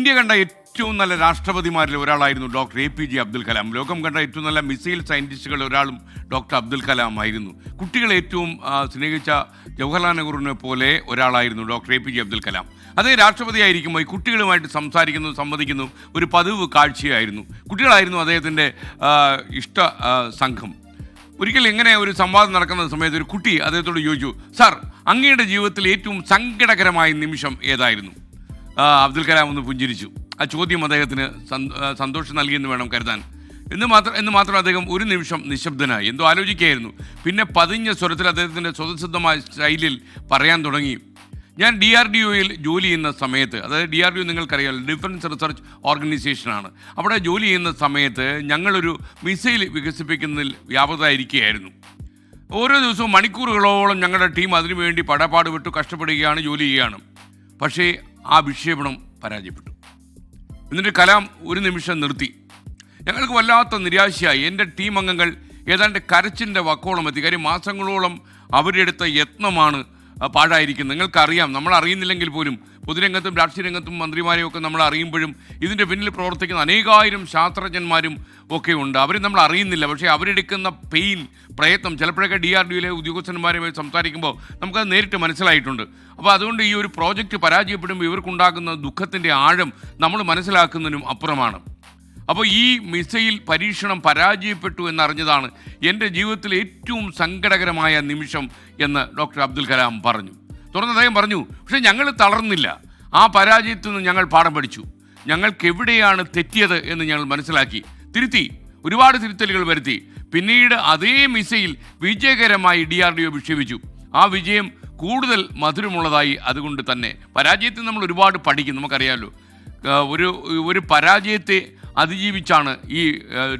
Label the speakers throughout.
Speaker 1: India കണ്ട ഏറ്റവും നല്ല രാഷ്ട്രപതിമാരിൽ ഒരാളായിരുന്നു ഡോക്ടർ APJ അബ്ദുൽ കലാം. ലോകം കണ്ട ഏറ്റവും നല്ല മിസൈൽ സയൻറ്റിസ്റ്റുകളിൽ ഒരാളും ഡോക്ടർ അബ്ദുൽ കലാം ആയിരുന്നു. കുട്ടികളെ ഏറ്റവും സ്നേഹിച്ച ജവഹർലാൽ നെഹ്റുവിനെ പോലെ ഒരാളായിരുന്നു ഡോക്ടർ APJ അബ്ദുൽ കലാം. അതേ രാഷ്ട്രപതിയായിരിക്കുമ്പോൾ ഈ കുട്ടികളുമായിട്ട് സംസാരിക്കുന്നു, സംവദിക്കുന്നു ഒരു പതിവ് കാഴ്ചയായിരുന്നു. കുട്ടികളായിരുന്നു അദ്ദേഹത്തിൻ്റെ ഇഷ്ട സംഘം. ഒരിക്കൽ ഇങ്ങനെ ഒരു സംവാദം നടക്കുന്ന സമയത്ത് ഒരു കുട്ടി അദ്ദേഹത്തോട് ചോദിച്ചു, സാർ, അങ്ങയുടെ ജീവിതത്തിൽ ഏറ്റവും സങ്കടകരമായ നിമിഷം ഏതായിരുന്നു? അബ്ദുൽ കലാം ഒന്ന് പുഞ്ചിരിച്ചു. ആ ചോദ്യം അദ്ദേഹത്തിന് സന്തോഷം നൽകിയെന്ന് വേണം കരുതാൻ. എന്ന് മാത്രം അദ്ദേഹം ഒരു നിമിഷം നിശബ്ദനായി, എന്തോ ആലോചിക്കുകയായിരുന്നു. പിന്നെ പതിഞ്ഞ സ്വരത്തിൽ അദ്ദേഹത്തിൻ്റെ സ്വതസിദ്ധമായ ശൈലിയിൽ പറയാൻ തുടങ്ങി, ഞാൻ DRDOയിൽ ജോലി ചെയ്യുന്ന സമയത്ത്, അതായത് DRDO നിങ്ങൾക്കറിയാമല്ലോ, ഡിഫൻസ് റിസർച്ച് ഓർഗനൈസേഷനാണ്. അവിടെ ജോലി ചെയ്യുന്ന സമയത്ത് ഞങ്ങളൊരു മിസൈൽ വികസിപ്പിക്കുന്നതിൽ വ്യാപൃതമായിരിക്കുകയായിരുന്നു. ഓരോ ദിവസവും മണിക്കൂറുകളോളം ഞങ്ങളുടെ ടീം അതിനുവേണ്ടി പടപാട് വിട്ടു കഷ്ടപ്പെടുകയാണ്, ജോലി ചെയ്യുകയാണ്. പക്ഷേ ആ വിക്ഷേപണം പരാജയപ്പെട്ടു. എന്നിട്ട് കലാം ഒരു നിമിഷം നിർത്തി. ഞങ്ങൾക്ക് വല്ലാത്ത നിരാശയായി. എൻ്റെ ടീം അംഗങ്ങൾ ഏതാണ്ട് കരച്ചിൻ്റെ വക്കോളം എത്തി. കാര്യം മാസങ്ങളോളം അവരെടുത്ത യത്നമാണ് പാഴായിരിക്കുന്നത്. നിങ്ങൾക്കറിയാം, നമ്മൾ അറിയുന്നില്ലെങ്കിൽ പോലും പൊതുരംഗത്തും രാഷ്ട്രീയ രംഗത്തും മന്ത്രിമാരെയും ഒക്കെ നമ്മൾ അറിയുമ്പോഴും ഇതിൻ്റെ പിന്നിൽ പ്രവർത്തിക്കുന്ന അനേകായിരം ശാസ്ത്രജ്ഞന്മാരും ഒക്കെ ഉണ്ട്. അവർ നമ്മൾ അറിയുന്നില്ല. പക്ഷേ അവരെടുക്കുന്ന പ്രയത്നം ചിലപ്പോഴൊക്കെ DRDOയിലെ ഉദ്യോഗസ്ഥന്മാരുമായി സംസാരിക്കുമ്പോൾ നമുക്കത് നേരിട്ട് മനസ്സിലായിട്ടുണ്ട്. അപ്പോൾ അതുകൊണ്ട് ഈ ഒരു പ്രോജക്റ്റ് പരാജയപ്പെടുമ്പോൾ ഇവർക്കുണ്ടാകുന്ന ദുഃഖത്തിൻ്റെ ആഴം നമ്മൾ മനസ്സിലാക്കുന്നതിനും അപ്പുറമാണ്. അപ്പോൾ ഈ മിസൈൽ പരീക്ഷണം പരാജയപ്പെട്ടു എന്നറിഞ്ഞതാണ് എൻ്റെ ജീവിതത്തിലെ ഏറ്റവും സങ്കടകരമായ നിമിഷം എന്ന് ഡോക്ടർ അബ്ദുൽ കലാം പറഞ്ഞു. തുടർന്ന് അദ്ദേഹം പറഞ്ഞു, പക്ഷേ ഞങ്ങൾ തളർന്നില്ല. ആ പരാജയത്തിൽ നിന്ന് ഞങ്ങൾ പാഠം പഠിച്ചു. ഞങ്ങൾക്ക് എവിടെയാണ് തെറ്റിയത് എന്ന് ഞങ്ങൾ മനസ്സിലാക്കി, തിരുത്തി, ഒരുപാട് തിരുത്തലുകൾ വരുത്തി. പിന്നീട് അതേ മിസൈൽ വിജയകരമായി DRDO വിക്ഷേപിച്ചു. ആ വിജയം കൂടുതൽ മധുരമുള്ളതായി. അതുകൊണ്ട് തന്നെ പരാജയത്തിൽ നമ്മൾ ഒരുപാട് പഠിക്കും. നമുക്കറിയാമല്ലോ, ഒരു പരാജയത്തെ അതിജീവിച്ചാണ് ഈ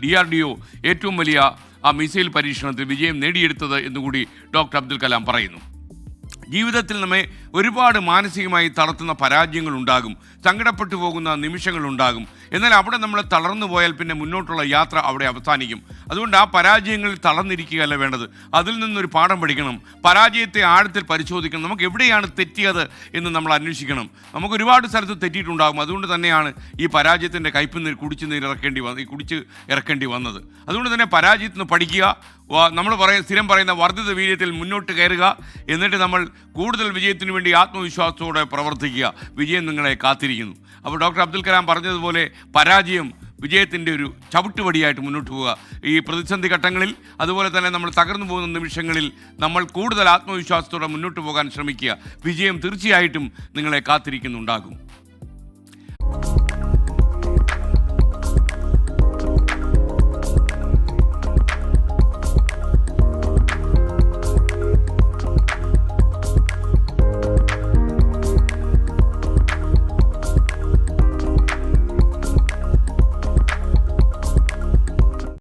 Speaker 1: DRDO ഏറ്റവും വലിയ ആ മിസൈൽ പരീക്ഷണത്തിൽ വിജയം നേടിയെടുത്തത് എന്നുകൂടി ഡോക്ടർ അബ്ദുൽ കലാം പറയുന്നു. ജീവിതത്തിൽ നമ്മെ ഒരുപാട് മാനസികമായി തളർത്തുന്ന പരാജയങ്ങളുണ്ടാകും, സങ്കടപ്പെട്ടു പോകുന്ന നിമിഷങ്ങളുണ്ടാകും. എന്നാൽ അവിടെ നമ്മൾ തളർന്നു പോയാൽ പിന്നെ മുന്നോട്ടുള്ള യാത്ര അവിടെ അവസാനിക്കും. അതുകൊണ്ട് ആ പരാജയങ്ങളിൽ തളർന്നിരിക്കുകയല്ല വേണ്ടത്, അതിൽ നിന്നൊരു പാഠം പഠിക്കണം. പരാജയത്തെ ആഴത്തിൽ പരിശോധിക്കണം. നമുക്ക് എവിടെയാണ് തെറ്റിയത് എന്ന് നമ്മൾ അന്വേഷിക്കണം. നമുക്ക് ഒരുപാട് സ്ഥലത്ത് തെറ്റിയിട്ടുണ്ടാകും. അതുകൊണ്ട് തന്നെയാണ് ഈ പരാജയത്തിൻ്റെ കയ്പ് കുടിച്ച് ഇറക്കേണ്ടി വന്നത്. അതുകൊണ്ട് തന്നെ പരാജയത്തിൽ നിന്ന് പഠിക്കുക. നമ്മൾ സ്ഥിരം പറയുന്ന വർദ്ധിത വീര്യത്തിൽ മുന്നോട്ട് കയറുക. എന്നിട്ട് നമ്മൾ കൂടുതൽ വിജയത്തിന് വേണ്ടി ആത്മവിശ്വാസത്തോടെ പ്രവർത്തിക്കുക. വിജയം നിങ്ങളെ കാത്തിരിക്കുന്നു. അപ്പോൾ ഡോക്ടർ അബ്ദുൽ കലാം പറഞ്ഞതുപോലെ പരാജയം വിജയത്തിൻ്റെ ഒരു ചവിട്ടുപടിയായിട്ട് മുന്നോട്ട് പോവുക. ഈ പ്രതിസന്ധി ഘട്ടങ്ങളിൽ, അതുപോലെ തന്നെ നമ്മൾ തകർന്നു പോകുന്ന നിമിഷങ്ങളിൽ നമ്മൾ കൂടുതൽ ആത്മവിശ്വാസത്തോടെ മുന്നോട്ട് പോകാൻ ശ്രമിക്കുക. വിജയം തീർച്ചയായിട്ടും നിങ്ങളെ കാത്തിരിക്കുന്നുണ്ടാകും.